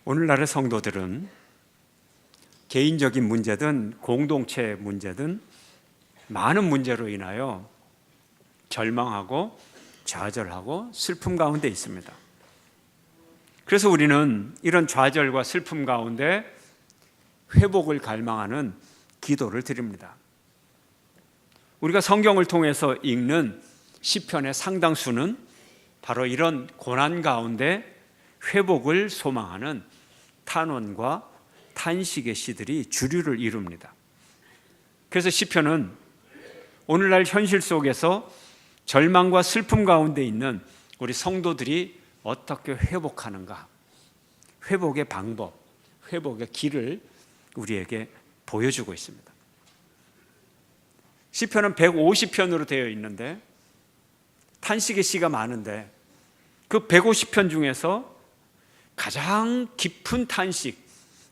오늘날의 성도들은 개인적인 문제든 공동체 문제든 많은 문제로 인하여 절망하고 좌절하고 슬픔 가운데 있습니다. 그래서 우리는 이런 좌절과 슬픔 가운데 회복을 갈망하는 기도를 드립니다. 우리가 성경을 통해서 읽는 시편의 상당수는 바로 이런 고난 가운데 회복을 소망하는 탄원과 탄식의 시들이 주류를 이룹니다. 그래서 시편은 오늘날 현실 속에서 절망과 슬픔 가운데 있는 우리 성도들이 어떻게 회복하는가, 회복의 방법, 회복의 길을 우리에게 보여주고 있습니다. 시편은 150편으로 되어 있는데 탄식의 시가 많은데 그 150편 중에서 가장 깊은 탄식,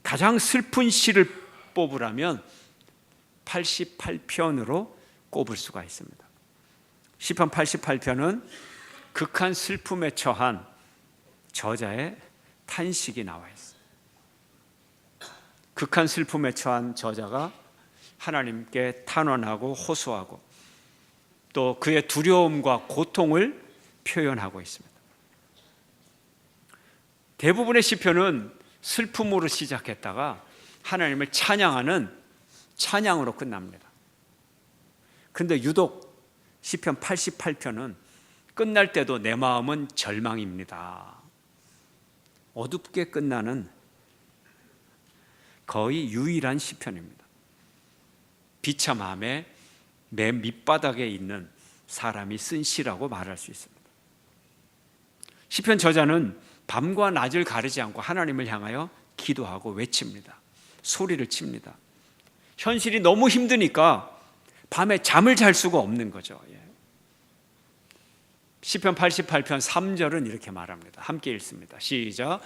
가장 슬픈 시를 뽑으라면 88편으로 꼽을 수가 있습니다. 시편 88편은 극한 슬픔에 처한 저자의 탄식이 나와 있어요. 극한 슬픔에 처한 저자가 하나님께 탄원하고 호소하고 또 그의 두려움과 고통을 표현하고 있습니다. 대부분의 시편은 슬픔으로 시작했다가 하나님을 찬양하는 찬양으로 끝납니다. 그런데 유독 시편 88편은 끝날 때도 내 마음은 절망입니다. 어둡게 끝나는 거의 유일한 시편입니다. 비참함의 맨 밑바닥에 있는 사람이 쓴 시라고 말할 수 있습니다. 시편 저자는 밤과 낮을 가리지 않고 하나님을 향하여 기도하고 외칩니다. 소리를 칩니다. 현실이 너무 힘드니까 밤에 잠을 잘 수가 없는 거죠. 시편 88편 3절은 이렇게 말합니다. 함께 읽습니다. 시작.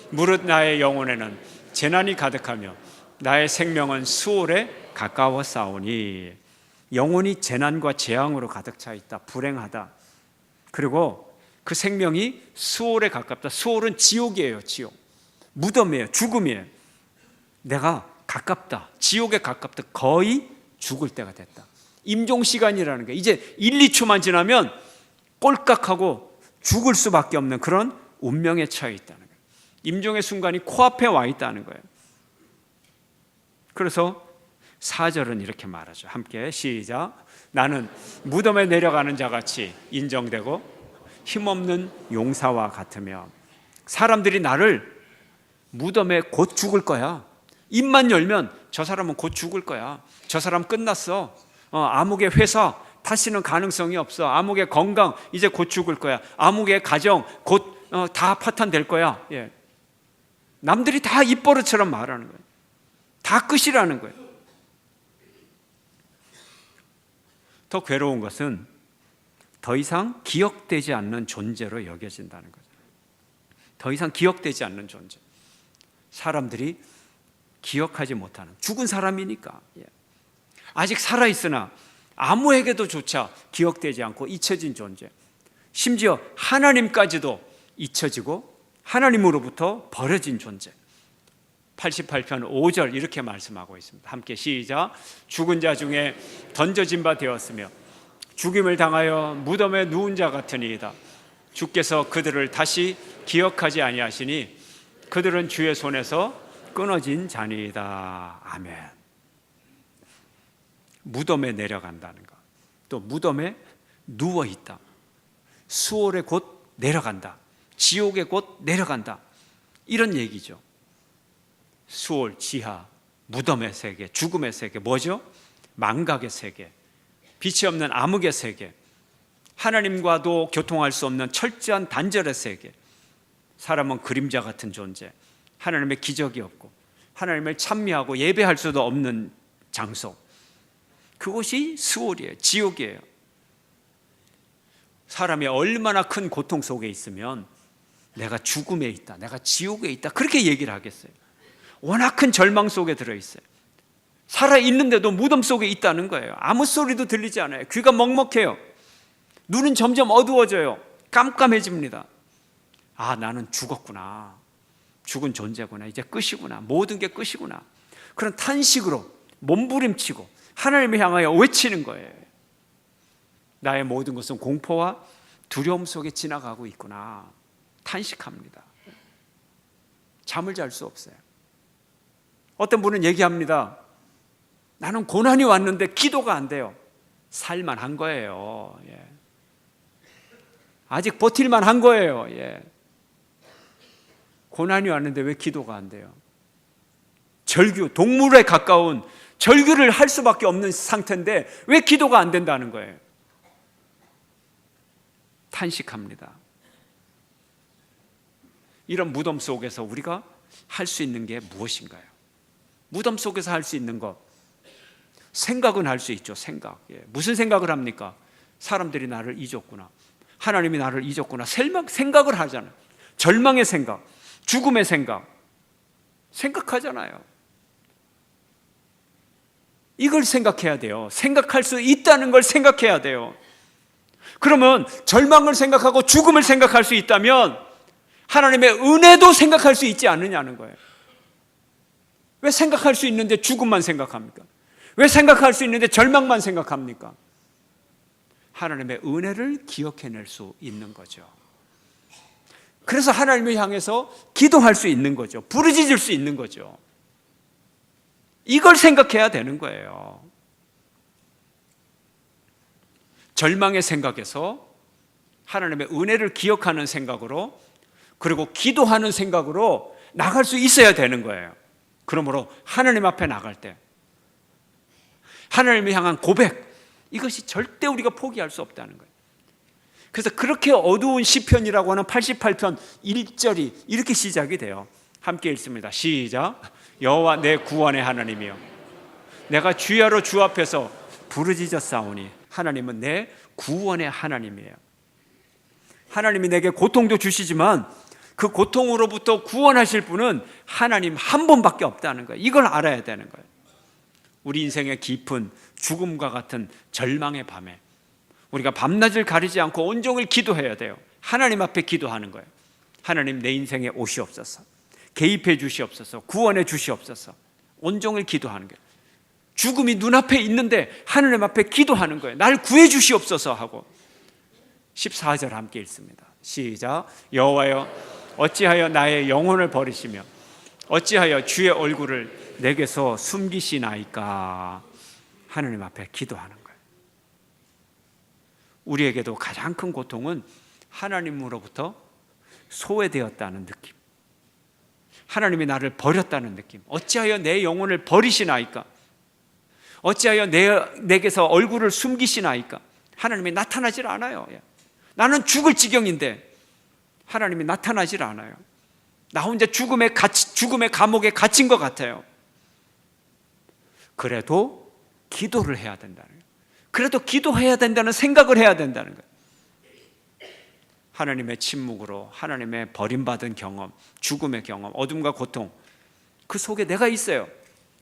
무릇 나의 영혼에는 재난이 가득하며 나의 생명은 수월에 가까워 싸우니. 영혼이 재난과 재앙으로 가득 차 있다. 불행하다. 그리고 그 생명이 수월에 가깝다. 수월은 지옥이에요. 지옥. 무덤이에요. 죽음이에요. 내가 가깝다. 지옥에 가깝다. 거의 죽을 때가 됐다. 임종시간이라는 게 이제 1, 2초만 지나면 꼴깍하고 죽을 수밖에 없는 그런 운명에 처해 있다는 거예요. 임종의 순간이 코앞에 와 있다는 거예요. 그래서 4절은 이렇게 말하죠. 함께 시작. 나는 무덤에 내려가는 자같이 인정되고 힘없는 용사와 같으며. 사람들이 나를 무덤에 곧 죽을 거야. 입만 열면 저 사람은 곧 죽을 거야. 저 사람 끝났어. 암흑의 회사 다시는 가능성이 없어. 암흑의 건강 이제 곧 죽을 거야. 암흑의 가정 곧 다 파탄될 거야. 남들이 다 입버릇처럼 말하는 거예요. 다 끝이라는 거예요. 더 괴로운 것은 더 이상 기억되지 않는 존재로 여겨진다는 거죠. 더 이상 기억되지 않는 존재. 사람들이 기억하지 못하는, 죽은 사람이니까 아직 살아있으나 아무에게도 조차 기억되지 않고 잊혀진 존재. 심지어 하나님까지도 잊혀지고 하나님으로부터 버려진 존재. 88편 5절 이렇게 말씀하고 있습니다. 함께 시작. 죽은 자 중에 던져진 바 되었으며 죽임을 당하여 무덤에 누운 자 같으니이다. 주께서 그들을 다시 기억하지 아니하시니 그들은 주의 손에서 끊어진 자니이다. 아멘. 무덤에 내려간다는 것, 또 무덤에 누워있다. 수월에 곧 내려간다. 지옥에 곧 내려간다. 이런 얘기죠. 수월, 지하, 무덤의 세계, 죽음의 세계, 뭐죠? 망각의 세계, 빛이 없는 암흑의 세계, 하나님과도 교통할 수 없는 철저한 단절의 세계. 사람은 그림자 같은 존재, 하나님의 기적이 없고 하나님을 찬미하고 예배할 수도 없는 장소. 그것이 수월이에요. 지옥이에요. 사람이 얼마나 큰 고통 속에 있으면 내가 죽음에 있다, 내가 지옥에 있다 그렇게 얘기를 하겠어요. 워낙 큰 절망 속에 들어있어요. 살아있는데도 무덤 속에 있다는 거예요. 아무 소리도 들리지 않아요. 귀가 먹먹해요. 눈은 점점 어두워져요. 깜깜해집니다. 아, 나는 죽었구나. 죽은 존재구나. 이제 끝이구나. 모든 게 끝이구나. 그런 탄식으로 몸부림치고 하나님을 향하여 외치는 거예요. 나의 모든 것은 공포와 두려움 속에 지나가고 있구나. 탄식합니다. 잠을 잘 수 없어요. 어떤 분은 얘기합니다. 나는 고난이 왔는데 기도가 안 돼요. 살만한 거예요. 예. 아직 버틸만 한 거예요. 예. 고난이 왔는데 왜 기도가 안 돼요? 절규, 동물에 가까운 절규를 할 수밖에 없는 상태인데 왜 기도가 안 된다는 거예요? 탄식합니다. 이런 무덤 속에서 우리가 할 수 있는 게 무엇인가요? 무덤 속에서 할 수 있는 것, 생각은 할 수 있죠. 생각. 예. 무슨 생각을 합니까? 사람들이 나를 잊었구나, 하나님이 나를 잊었구나, 생각을 하잖아요. 절망의 생각, 죽음의 생각, 생각하잖아요. 이걸 생각해야 돼요. 생각할 수 있다는 걸 생각해야 돼요. 그러면 절망을 생각하고 죽음을 생각할 수 있다면 하나님의 은혜도 생각할 수 있지 않느냐는 거예요. 왜 생각할 수 있는데 죽음만 생각합니까? 왜 생각할 수 있는데 절망만 생각합니까? 하나님의 은혜를 기억해낼 수 있는 거죠. 그래서 하나님을 향해서 기도할 수 있는 거죠. 부르짖을 수 있는 거죠. 이걸 생각해야 되는 거예요. 절망의 생각에서 하나님의 은혜를 기억하는 생각으로, 그리고 기도하는 생각으로 나갈 수 있어야 되는 거예요. 그러므로 하나님 앞에 나갈 때 하나님을 향한 고백, 이것이 절대 우리가 포기할 수 없다는 거예요. 그래서 그렇게 어두운 시편이라고 하는 88편 1절이 이렇게 시작이 돼요. 함께 읽습니다. 시작. 여호와 내 구원의 하나님이여, 내가 주야로 주 앞에서 부르짖었사오니 하나님은 내 구원의 하나님이에요. 하나님이 내게 고통도 주시지만 그 고통으로부터 구원하실 분은 하나님 한 분밖에 없다는 거예요. 이걸 알아야 되는 거예요. 우리 인생의 깊은 죽음과 같은 절망의 밤에 우리가 밤낮을 가리지 않고 온종일 기도해야 돼요. 하나님 앞에 기도하는 거예요. 하나님, 내 인생에 오시옵소서, 개입해 주시옵소서, 구원해 주시옵소서. 온종일 기도하는 거예요. 죽음이 눈앞에 있는데 하나님 앞에 기도하는 거예요. 날 구해 주시옵소서 하고. 14절 함께 읽습니다. 시작. 여호와여, 어찌하여 나의 영혼을 버리시며 어찌하여 주의 얼굴을 내게서 숨기시나이까. 하나님 앞에 기도하는 거예요. 우리에게도 가장 큰 고통은 하나님으로부터 소외되었다는 느낌, 하나님이 나를 버렸다는 느낌. 어찌하여 내 영혼을 버리시나이까? 어찌하여 내게서 얼굴을 숨기시나이까? 하나님이 나타나질 않아요. 나는 죽을 지경인데 하나님이 나타나질 않아요. 나 혼자 죽음의 감옥에 갇힌 것 같아요. 그래도 기도를 해야 된다는 거예요. 그래도 기도해야 된다는 생각을 해야 된다는 거예요. 하나님의 침묵으로, 하나님의 버림받은 경험, 죽음의 경험, 어둠과 고통, 그 속에 내가 있어요.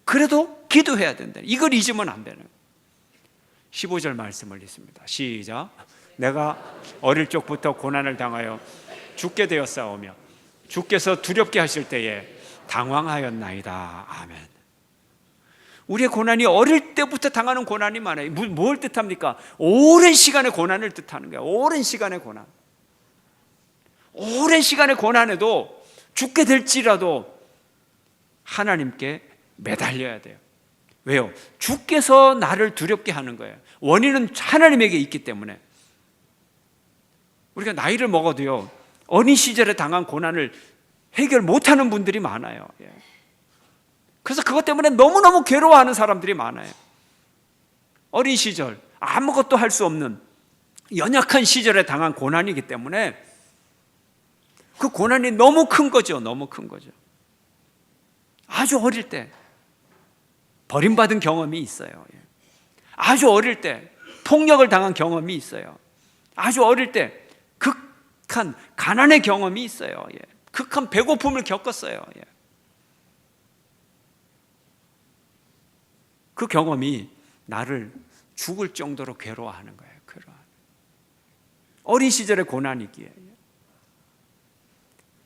그래도 기도해야 된다. 이걸 잊으면 안 되는 거예요. 15절 말씀을 읽습니다. 시작. 내가 어릴 적부터 고난을 당하여 죽게 되었사오며 주께서 두렵게 하실 때에 당황하였나이다. 아멘. 우리의 고난이 어릴 때부터 당하는 고난이 많아요. 뭘 뜻합니까? 오랜 시간의 고난을 뜻하는 거예요. 오랜 시간의 고난. 오랜 시간의 고난에도 죽게 될지라도 하나님께 매달려야 돼요. 왜요? 주께서 나를 두렵게 하는 거예요. 원인은 하나님에게 있기 때문에. 우리가 나이를 먹어도요, 어린 시절에 당한 고난을 해결 못하는 분들이 많아요. 그래서 그것 때문에 너무너무 괴로워하는 사람들이 많아요. 어린 시절 아무것도 할 수 없는 연약한 시절에 당한 고난이기 때문에 그 고난이 너무 큰 거죠. 너무 큰 거죠. 아주 어릴 때 버림받은 경험이 있어요. 아주 어릴 때 폭력을 당한 경험이 있어요. 아주 어릴 때 극한 가난의 경험이 있어요. 극한 배고픔을 겪었어요. 그 경험이 나를 죽을 정도로 괴로워하는 거예요. 어린 시절의 고난이기에.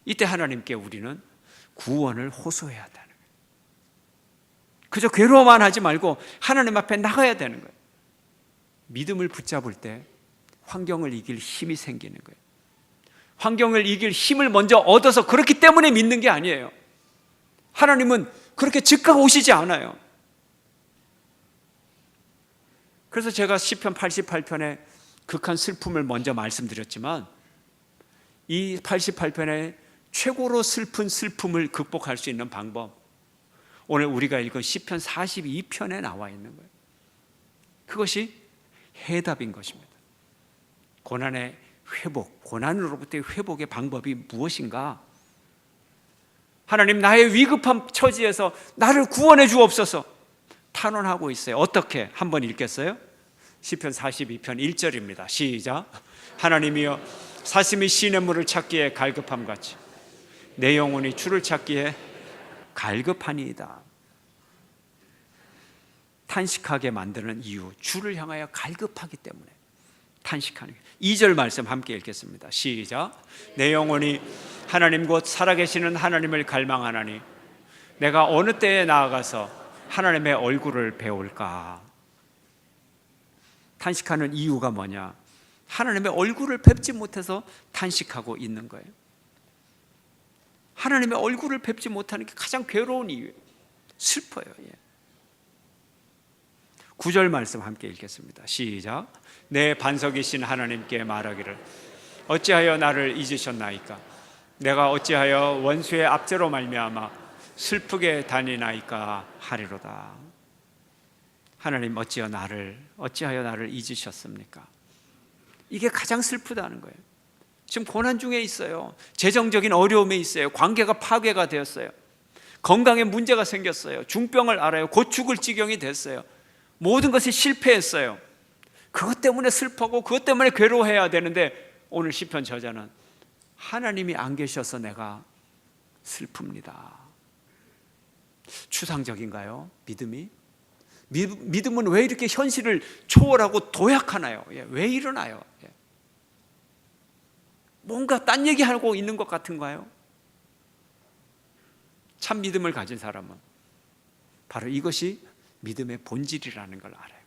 이때 하나님께 우리는 구원을 호소해야 되는 거예요. 그저 괴로워만 하지 말고 하나님 앞에 나가야 되는 거예요. 믿음을 붙잡을 때 환경을 이길 힘이 생기는 거예요. 환경을 이길 힘을 먼저 얻어서 그렇기 때문에 믿는 게 아니에요. 하나님은 그렇게 즉각 오시지 않아요. 그래서 제가 시편 88편에 극한 슬픔을 먼저 말씀드렸지만, 이 88편의 최고로 슬픈 슬픔을 극복할 수 있는 방법, 오늘 우리가 읽은 시편 42편에 나와 있는 거예요. 그것이 해답인 것입니다. 고난의 회복, 고난으로부터의 회복의 방법이 무엇인가? 하나님, 나의 위급한 처지에서 나를 구원해 주옵소서 탄원하고 있어요. 어떻게? 한번 읽겠어요? 시편 42편 1절입니다. 시작. 하나님이여, 사슴이 시냇물을 찾기에 갈급함같이 내 영혼이 주를 찾기에 갈급하니이다. 탄식하게 만드는 이유, 주를 향하여 갈급하기 때문에 탄식하는 거예요. 2절 말씀 함께 읽겠습니다. 시작. 내 영혼이 하나님 곧 살아계시는 하나님을 갈망하나니 내가 어느 때에 나아가서 하나님의 얼굴을 배울까? 탄식하는 이유가 뭐냐? 하나님의 얼굴을 뵙지 못해서 탄식하고 있는 거예요. 하나님의 얼굴을 뵙지 못하는 게 가장 괴로운 이유예요. 슬퍼요. 9절 말씀 함께 읽겠습니다. 시작. 내 반석이신 하나님께 말하기를 어찌하여 나를 잊으셨나이까? 내가 어찌하여 원수의 압제로 말미암아 슬프게 다니나이까 하리로다. 하나님, 어찌하여 나를 잊으셨습니까? 이게 가장 슬프다는 거예요. 지금 고난 중에 있어요. 재정적인 어려움에 있어요. 관계가 파괴가 되었어요. 건강에 문제가 생겼어요. 중병을 앓아요. 곧 죽을 지경이 됐어요. 모든 것이 실패했어요. 그것 때문에 슬퍼하고 그것 때문에 괴로워해야 되는데, 오늘 시편 저자는 하나님이 안 계셔서 내가 슬픕니다. 추상적인가요? 믿음이? 믿음은 왜 이렇게 현실을 초월하고 도약하나요? 왜 일어나요? 뭔가 딴 얘기하고 있는 것 같은가요? 참 믿음을 가진 사람은 바로 이것이 믿음의 본질이라는 걸 알아요.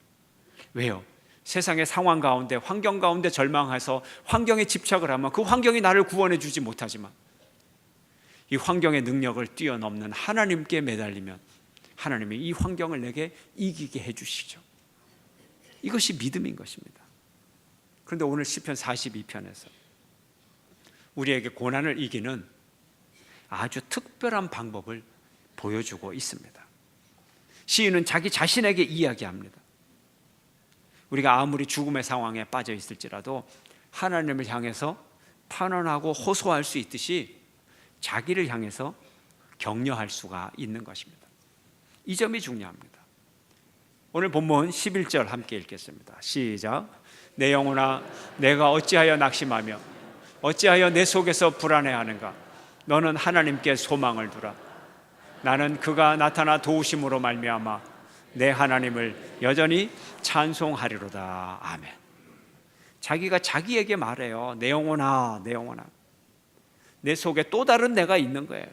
왜요? 세상의 상황 가운데, 환경 가운데 절망해서 환경에 집착을 하면 그 환경이 나를 구원해 주지 못하지만, 이 환경의 능력을 뛰어넘는 하나님께 매달리면 하나님이 이 환경을 내게 이기게 해주시죠. 이것이 믿음인 것입니다. 그런데 오늘 시편 42편에서 우리에게 고난을 이기는 아주 특별한 방법을 보여주고 있습니다. 시인은 자기 자신에게 이야기합니다. 우리가 아무리 죽음의 상황에 빠져 있을지라도 하나님을 향해서 탄원하고 호소할 수 있듯이 자기를 향해서 격려할 수가 있는 것입니다. 이 점이 중요합니다. 오늘 본문 11절 함께 읽겠습니다. 시작. 내 영혼아, 내가 어찌하여 낙심하며 어찌하여 내 속에서 불안해하는가? 너는 하나님께 소망을 두라. 나는 그가 나타나 도우심으로 말미암아 내 하나님을 여전히 찬송하리로다. 아멘. 자기가 자기에게 말해요. 내 영혼아, 내 영혼아. 내 속에 또 다른 내가 있는 거예요.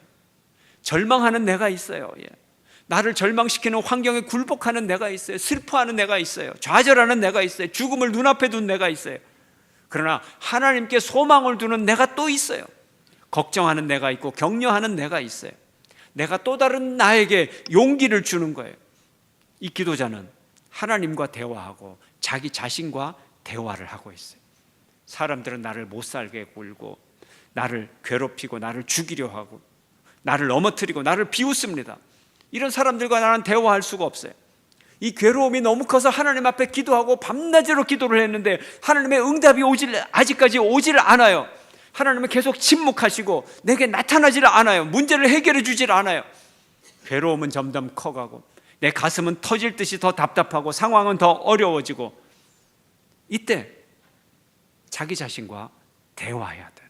절망하는 내가 있어요. 나를 절망시키는 환경에 굴복하는 내가 있어요. 슬퍼하는 내가 있어요. 좌절하는 내가 있어요. 죽음을 눈앞에 둔 내가 있어요. 그러나 하나님께 소망을 두는 내가 또 있어요. 걱정하는 내가 있고 격려하는 내가 있어요. 내가 또 다른 나에게 용기를 주는 거예요. 이 기도자는 하나님과 대화하고 자기 자신과 대화를 하고 있어요. 사람들은 나를 못 살게 굴고 나를 괴롭히고 나를 죽이려 하고 나를 넘어뜨리고 나를 비웃습니다. 이런 사람들과 나는 대화할 수가 없어요. 이 괴로움이 너무 커서 하나님 앞에 기도하고 밤낮으로 기도를 했는데 하나님의 응답이 아직까지 오질 않아요. 하나님은 계속 침묵하시고 내게 나타나질 않아요. 문제를 해결해 주질 않아요. 괴로움은 점점 커가고 내 가슴은 터질 듯이 더 답답하고 상황은 더 어려워지고, 이때 자기 자신과 대화해야 돼요.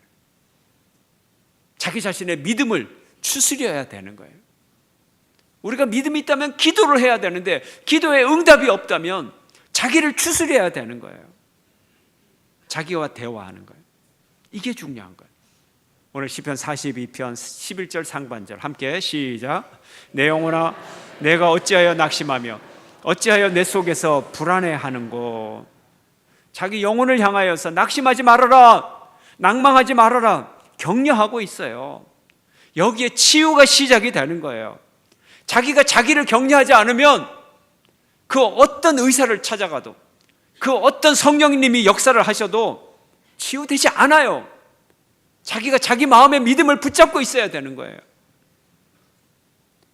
자기 자신의 믿음을 추스려야 되는 거예요. 우리가 믿음이 있다면 기도를 해야 되는데 기도에 응답이 없다면 자기를 추스려야 되는 거예요. 자기와 대화하는 거예요. 이게 중요한 거예요. 오늘 시편 42편 11절 상반절 함께 시작. 내 영혼아 내가 어찌하여 낙심하며 어찌하여 내 속에서 불안해하는고. 자기 영혼을 향하여서 낙심하지 말아라, 낭망하지 말아라 격려하고 있어요. 여기에 치유가 시작이 되는 거예요. 자기가 자기를 격려하지 않으면 그 어떤 의사를 찾아가도, 그 어떤 성령님이 역사를 하셔도 치유되지 않아요. 자기가 자기 마음의 믿음을 붙잡고 있어야 되는 거예요.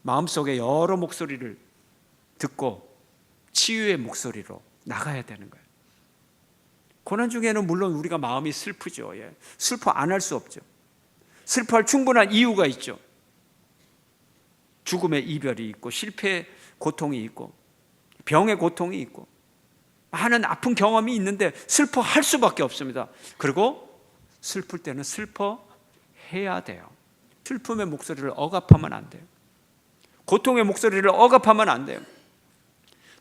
마음속에 여러 목소리를 듣고 치유의 목소리로 나가야 되는 거예요. 고난 중에는 물론 우리가 마음이 슬프죠. 슬퍼 안 할 수 없죠. 슬퍼할 충분한 이유가 있죠. 죽음의 이별이 있고, 실패의 고통이 있고, 병의 고통이 있고, 많은 아픈 경험이 있는데 슬퍼할 수밖에 없습니다. 그리고 슬플 때는 슬퍼해야 돼요. 슬픔의 목소리를 억압하면 안 돼요. 고통의 목소리를 억압하면 안 돼요.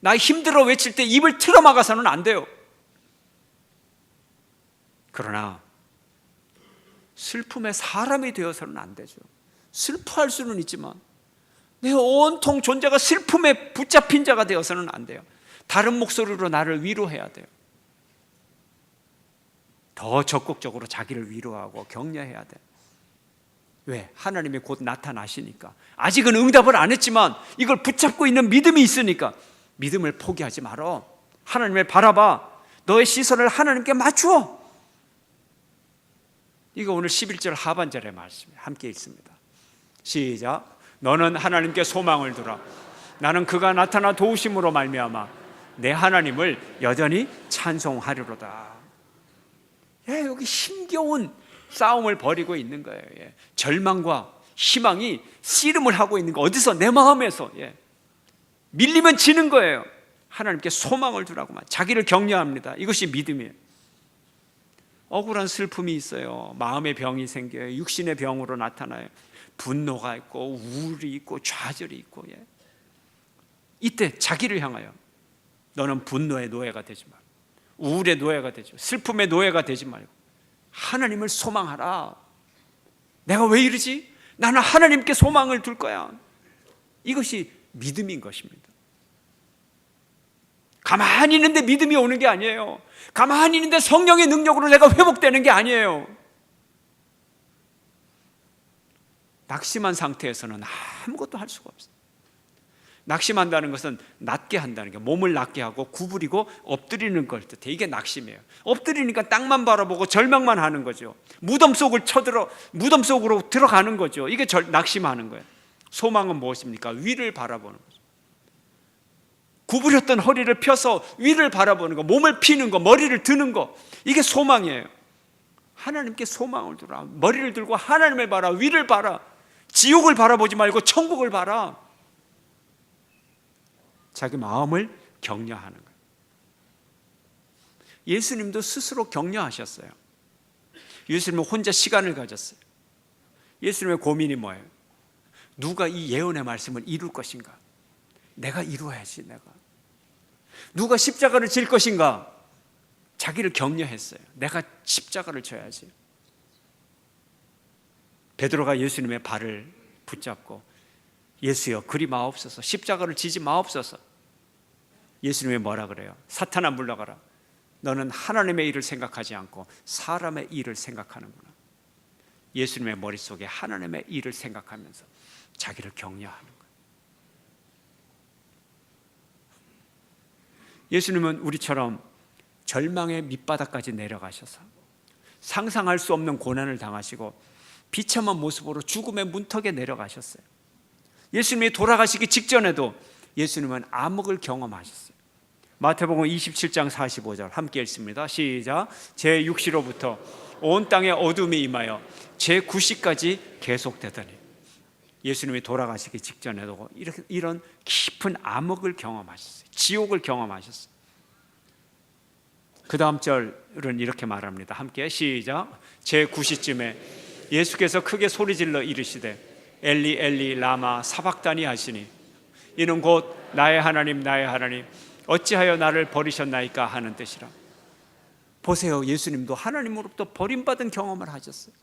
나 힘들어 외칠 때 입을 틀어막아서는 안 돼요. 그러나 슬픔의 사람이 되어서는 안 되죠. 슬퍼할 수는 있지만 내 온통 존재가 슬픔에 붙잡힌 자가 되어서는 안 돼요. 다른 목소리로 나를 위로해야 돼요. 더 적극적으로 자기를 위로하고 격려해야 돼요. 왜? 하나님이 곧 나타나시니까. 아직은 응답을 안 했지만 이걸 붙잡고 있는 믿음이 있으니까 믿음을 포기하지 말어. 하나님을 바라봐. 너의 시선을 하나님께 맞추어. 이거 오늘 11절 하반절의 말씀이에요. 함께 읽습니다. 시작. 너는 하나님께 소망을 두라. 나는 그가 나타나 도우심으로 말미암아 내 하나님을 여전히 찬송하리로다. 여기 힘겨운 싸움을 벌이고 있는 거예요. 절망과 희망이 씨름을 하고 있는 거. 어디서? 내 마음에서. 밀리면 지는 거예요. 하나님께 소망을 두라고 자기를 격려합니다. 이것이 믿음이에요. 억울한 슬픔이 있어요. 마음의 병이 생겨요. 육신의 병으로 나타나요. 분노가 있고 우울이 있고 좌절이 있고. 이때 자기를 향하여 너는 분노의 노예가 되지 말고, 우울의 노예가 되지 말고, 슬픔의 노예가 되지 말고 하나님을 소망하라. 내가 왜 이러지? 나는 하나님께 소망을 둘 거야. 이것이 믿음인 것입니다. 가만히 있는데 믿음이 오는 게 아니에요. 가만히 있는데 성령의 능력으로 내가 회복되는 게 아니에요. 낙심한 상태에서는 아무것도 할 수가 없어요. 낙심한다는 것은 낮게 한다는 게, 몸을 낮게 하고 구부리고 엎드리는 걸 뜻해. 이게 낙심이에요. 엎드리니까 땅만 바라보고 절망만 하는 거죠. 무덤 속으로 들어가는 거죠. 이게 낙심하는 거예요. 소망은 무엇입니까? 위를 바라보는 거죠. 구부렸던 허리를 펴서 위를 바라보는 거, 몸을 피는 거, 머리를 드는 거, 이게 소망이에요. 하나님께 소망을 두라. 머리를 들고 하나님을 봐라. 위를 봐라. 지옥을 바라보지 말고 천국을 봐라. 자기 마음을 격려하는 거예요. 예수님도 스스로 격려하셨어요. 예수님은 혼자 시간을 가졌어요. 예수님의 고민이 뭐예요? 누가 이 예언의 말씀을 이룰 것인가? 내가 이루어야지. 내가 누가 십자가를 질 것인가? 자기를 격려했어요. 내가 십자가를 져야지. 베드로가 예수님의 발을 붙잡고 예수여 그리 마옵소서, 십자가를 지지 마옵소서. 예수님이 뭐라 그래요? 사탄아 물러가라. 너는 하나님의 일을 생각하지 않고 사람의 일을 생각하는구나. 예수님의 머릿속에 하나님의 일을 생각하면서 자기를 격려하는 거예요. 예수님은 우리처럼 절망의 밑바닥까지 내려가셔서 상상할 수 없는 고난을 당하시고 비참한 모습으로 죽음의 문턱에 내려가셨어요. 예수님이 돌아가시기 직전에도 예수님은 암흑을 경험하셨어요. 마태복음 27장 45절 함께 읽습니다. 시작. 제 6시로부터 온 땅에 어둠이 임하여 제 9시까지 계속되더니. 예수님이 돌아가시기 직전에도 이런 깊은 암흑을 경험하셨어요. 지옥을 경험하셨어요. 그 다음 절은 이렇게 말합니다. 함께 시작. 제 9시쯤에 예수께서 크게 소리질러 이르시되 엘리 엘리 라마 사박다니 하시니 이는 곧 나의 하나님 나의 하나님 어찌하여 나를 버리셨나이까 하는 뜻이라. 보세요. 예수님도 하나님으로부터 버림받은 경험을 하셨어요.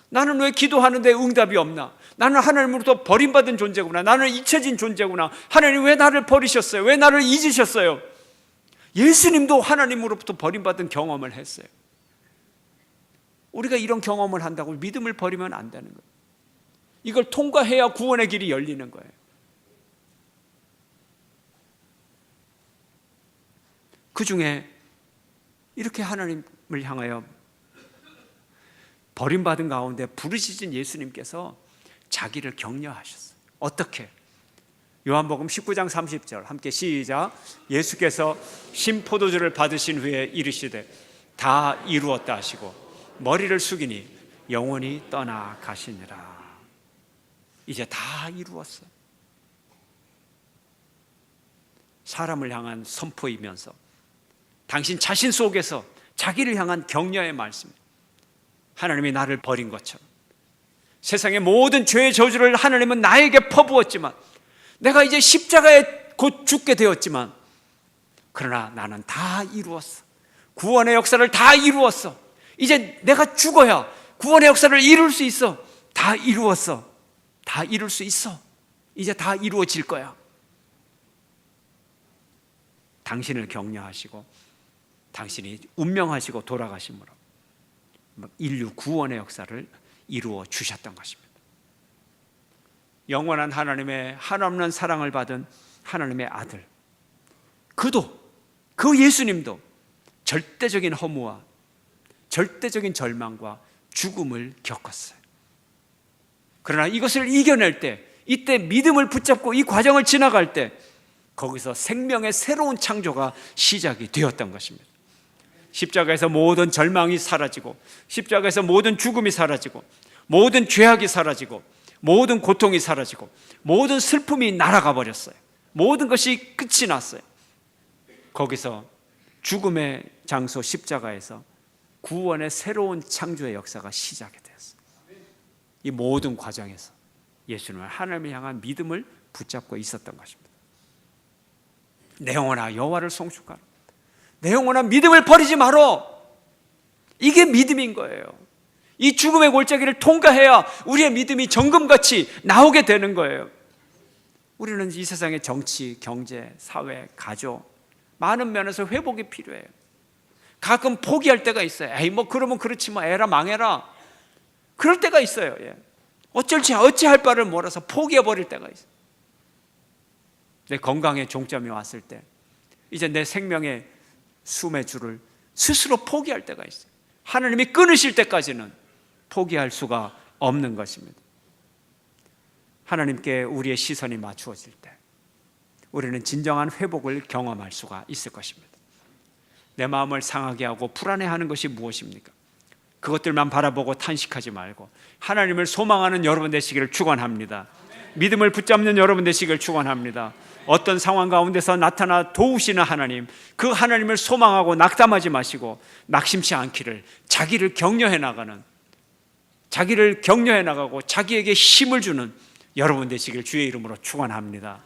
나는 왜 기도하는데 응답이 없나? 나는 하나님으로부터 버림받은 존재구나. 나는 잊혀진 존재구나. 하나님 왜 나를 버리셨어요? 왜 나를 잊으셨어요? 예수님도 하나님으로부터 버림받은 경험을 했어요. 우리가 이런 경험을 한다고 믿음을 버리면 안 되는 거예요. 이걸 통과해야 구원의 길이 열리는 거예요. 그 중에 이렇게 하나님을 향하여 버림받은 가운데 부르짖은 예수님께서 자기를 격려하셨어요. 어떻게? 요한복음 19장 30절 함께 시작. 예수께서 신포도주를 받으신 후에 이르시되 다 이루었다 하시고 머리를 숙이니 영원히 떠나 가시니라. 이제 다 이루었어. 사람을 향한 선포이면서 당신 자신 속에서 자기를 향한 격려의 말씀. 하나님이 나를 버린 것처럼 세상의 모든 죄의 저주를 하나님은 나에게 퍼부었지만 내가 이제 십자가에 곧 죽게 되었지만 그러나 나는 다 이루었어. 구원의 역사를 다 이루었어. 이제 내가 죽어야 구원의 역사를 이룰 수 있어. 다 이루었어. 다 이룰 수 있어. 이제 다 이루어질 거야. 당신을 격려하시고 당신이 운명하시고 돌아가심으로 인류 구원의 역사를 이루어 주셨던 것입니다. 영원한 하나님의 한없는 사랑을 받은 하나님의 아들, 그 예수님도 절대적인 허무와 절대적인 절망과 죽음을 겪었어요. 그러나 이것을 이겨낼 때, 이때 믿음을 붙잡고 이 과정을 지나갈 때 거기서 생명의 새로운 창조가 시작이 되었던 것입니다. 십자가에서 모든 절망이 사라지고, 십자가에서 모든 죽음이 사라지고, 모든 죄악이 사라지고, 모든 고통이 사라지고, 모든 슬픔이 날아가 버렸어요. 모든 것이 끝이 났어요. 거기서 죽음의 장소 십자가에서 구원의 새로운 창조의 역사가 시작이 되었어요. 이 모든 과정에서 예수님은 하나님을 향한 믿음을 붙잡고 있었던 것입니다. 내 영혼아 여호와를 송축하라. 내 영혼아 믿음을 버리지 말어. 이게 믿음인 거예요. 이 죽음의 골짜기를 통과해야 우리의 믿음이 정금같이 나오게 되는 거예요. 우리는 이 세상의 정치, 경제, 사회, 가족 많은 면에서 회복이 필요해요. 가끔 포기할 때가 있어요. 에이 뭐 그러면 그렇지 뭐 에라 망해라. 그럴 때가 있어요. 어찌할 바를 몰라서 포기해버릴 때가 있어요. 내 건강에 종점이 왔을 때 이제 내 생명의 숨의 줄을 스스로 포기할 때가 있어요. 하나님이 끊으실 때까지는 포기할 수가 없는 것입니다. 하나님께 우리의 시선이 맞추어질 때 우리는 진정한 회복을 경험할 수가 있을 것입니다. 내 마음을 상하게 하고 불안해하는 것이 무엇입니까? 그것들만 바라보고 탄식하지 말고 하나님을 소망하는 여러분 되시기를 축원합니다. 믿음을 붙잡는 여러분 되시기를 축원합니다. 어떤 상황 가운데서 나타나 도우시는 하나님, 그 하나님을 소망하고 낙담하지 마시고 낙심치 않기를 자기를 격려해 나가고 자기에게 힘을 주는 여러분 되시길 주의 이름으로 축원합니다.